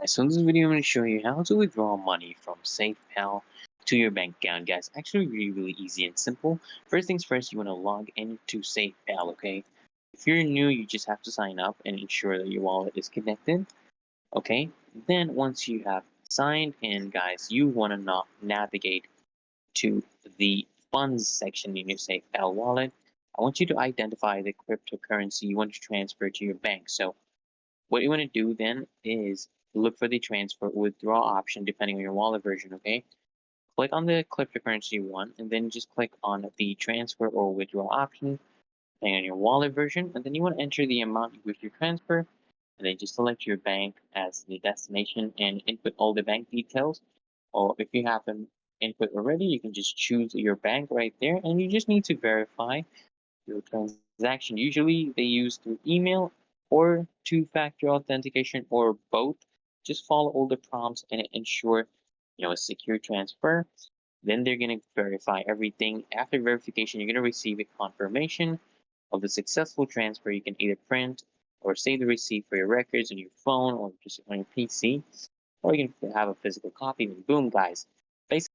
So in this video, I'm going to show you how to withdraw money from Safepal to your bank account, guys. Actually, really easy and simple. First things first, you want to log into Safepal, okay? If you're new, you just have to sign up and ensure that your wallet is connected, okay? Then once you have signed in, guys, you want to navigate to the funds section in your Safepal wallet. I want you to identify the cryptocurrency you want to transfer to your bank. So what you want to do then is look for the transfer withdraw option depending on your wallet version, okay? Click on the cryptocurrency one and then just click on the transfer or withdraw option depending on your wallet version. And then you want to enter the amount you wish to transfer and then just select your bank as the destination and input all the bank details. Or if you have them input already, you can just choose your bank right there and you just need to verify your transaction. Usually they use through email or two-factor authentication or both. Just follow all the prompts and ensure a secure transfer. Then they're going to verify everything. After verification, you're going to receive a confirmation of the successful transfer. You can either print or save the receipt for your records on your phone or just on your PC, or you can have a physical copy. And boom, guys.